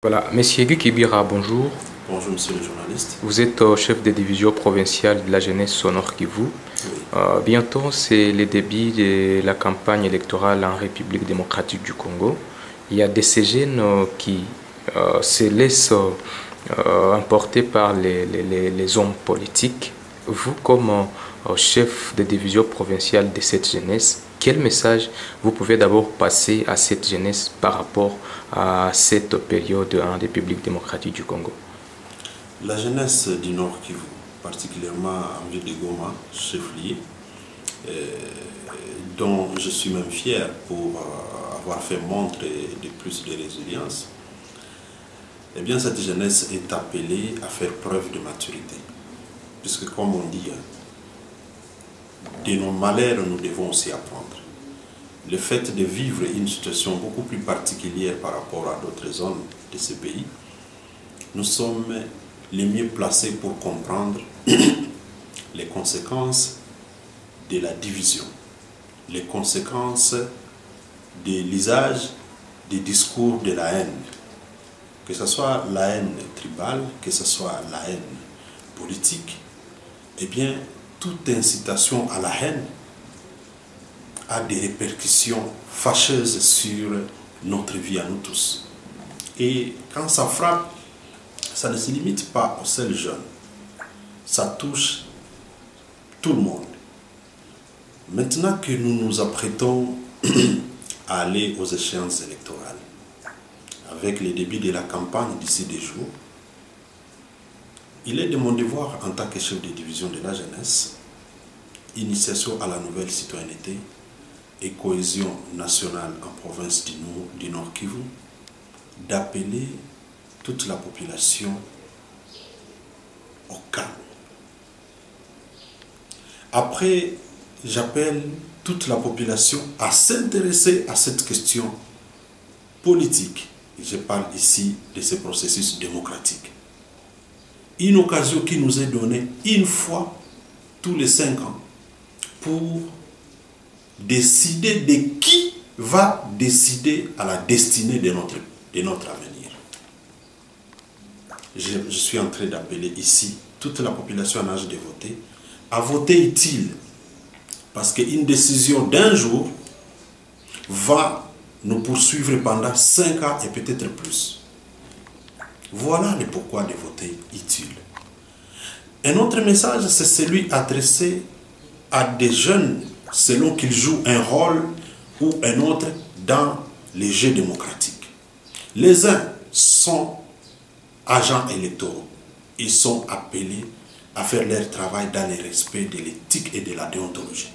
Voilà, Monsieur Guy Kibira, bonjour. Bonjour, monsieur le journaliste. Vous êtes chef de division provinciale de la jeunesse au Nord Kivu. Oui. Bientôt, c'est le début de la campagne électorale en République démocratique du Congo. Il y a des jeunes qui se laissent emporter par les hommes politiques. Vous, comme chef de division provinciale de cette jeunesse, quel message vous pouvez d'abord passer à cette jeunesse par rapport à cette période en République démocratique du Congo? La jeunesse du Nord Kivu, particulièrement en ville de Goma, chef-lieu, dont je suis même fier pour avoir fait montre de plus de résilience, eh bien cette jeunesse est appelée à faire preuve de maturité. Puisque comme on dit, de nos malheurs nous devons aussi apprendre. Le fait de vivre une situation beaucoup plus particulière par rapport à d'autres zones de ce pays, nous sommes les mieux placés pour comprendre les conséquences de la division, les conséquences de l'usage des discours de la haine, que ce soit la haine tribale, que ce soit la haine politique. Eh bien, toute incitation à la haine a des répercussions fâcheuses sur notre vie à nous tous. Et quand ça frappe, ça ne se limite pas aux seuls jeunes. Ça touche tout le monde. Maintenant que nous nous apprêtons à aller aux échéances électorales, avec le début de la campagne d'ici des jours, il est de mon devoir en tant que chef de division de la jeunesse, initiation à la nouvelle citoyenneté et cohésion nationale en province du Nord Kivu, d'appeler toute la population au calme. Après, j'appelle toute la population à s'intéresser à cette question politique. Je parle ici de ce processus démocratique. Une occasion qui nous est donnée une fois tous les 5 ans pour décider de qui va décider à la destinée de notre avenir. Je suis en train d'appeler ici toute la population en âge de voter à voter utile, parce qu'une décision d'un jour va nous poursuivre pendant 5 ans et peut-être plus. Voilà le pourquoi de voter utile. Un autre message, c'est celui adressé à des jeunes selon qu'ils jouent un rôle ou un autre dans les jeux démocratiques. Les uns sont agents électoraux. Ils sont appelés à faire leur travail dans le respect de l'éthique et de la déontologie.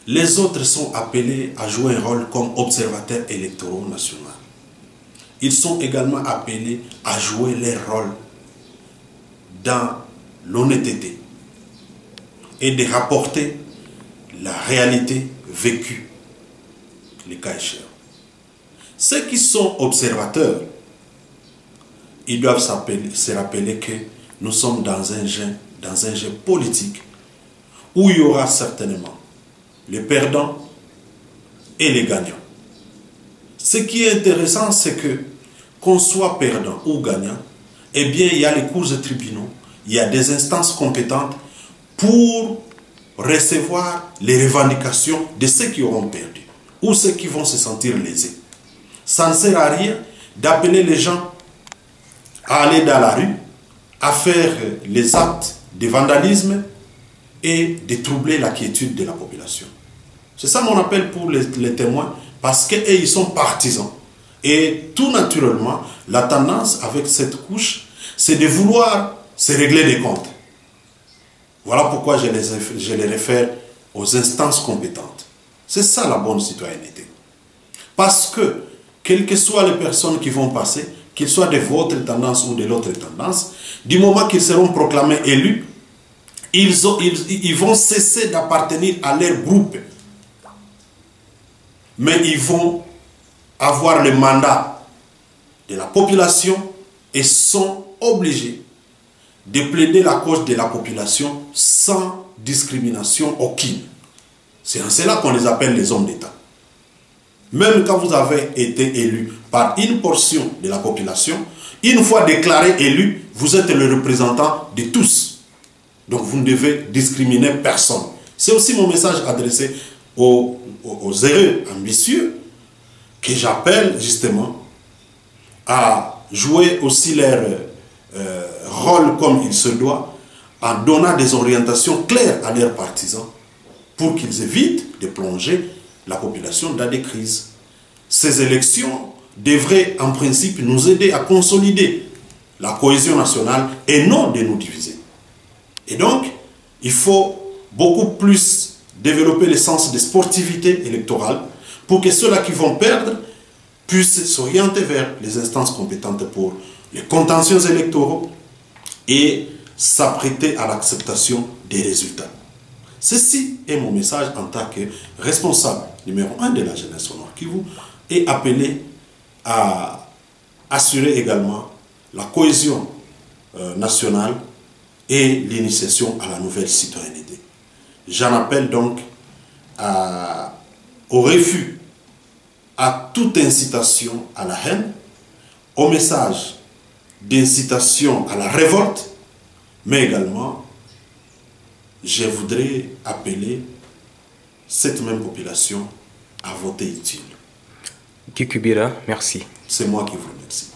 Les autres sont appelés à jouer un rôle comme observateurs électoraux nationaux. Ils sont également appelés à jouer leur rôle dans l'honnêteté et de rapporter la réalité vécue, les cas échéants. Ceux qui sont observateurs, ils doivent se rappeler que nous sommes dans un jeu politique où il y aura certainement les perdants et les gagnants. Ce qui est intéressant, c'est que, qu'on soit perdant ou gagnant, eh bien, il y a les cours de tribunaux, il y a des instances compétentes pour recevoir les revendications de ceux qui auront perdu ou ceux qui vont se sentir lésés. Ça ne sert à rien d'appeler les gens à aller dans la rue, à faire les actes de vandalisme et de troubler la quiétude de la population. C'est ça mon appel pour les témoins, parce qu'eux, ils sont partisans. Et tout naturellement, la tendance avec cette couche, c'est de vouloir se régler des comptes. Voilà pourquoi je les réfère aux instances compétentes. C'est ça la bonne citoyenneté. Parce que, quelles que soient les personnes qui vont passer, qu'ils soient de votre tendance ou de l'autre tendance, du moment qu'ils seront proclamés élus, ils vont cesser d'appartenir à leur groupe. Mais ils vont avoir le mandat de la population et sont obligés de plaider la cause de la population sans discrimination aucune. C'est en cela qu'on les appelle les hommes d'État. même quand vous avez été élu par une portion de la population, une fois déclaré élu, vous êtes le représentant de tous. Donc vous ne devez discriminer personne. C'est aussi mon message adressé aux heureux ambitieux que j'appelle justement à jouer aussi leur rôle comme il se doit, en donnant des orientations claires à leurs partisans pour qu'ils évitent de plonger la population dans des crises. Ces élections devraient en principe nous aider à consolider la cohésion nationale et non de nous diviser. Et donc, il faut beaucoup plus développer le sens de sportivité électorale pour que ceux-là qui vont perdre puissent s'orienter vers les instances compétentes pour les contentieux électoraux et s'apprêter à l'acceptation des résultats. Ceci est mon message en tant que responsable numéro 1 de la jeunesse au Nord Kivu et appelé à assurer également la cohésion nationale et l'initiation à la nouvelle citoyenneté. J'en appelle donc au refus, à toute incitation à la haine, au message d'incitation à la révolte, mais également, je voudrais appeler cette même population à voter utile. Kikubira, merci. C'est moi qui vous remercie.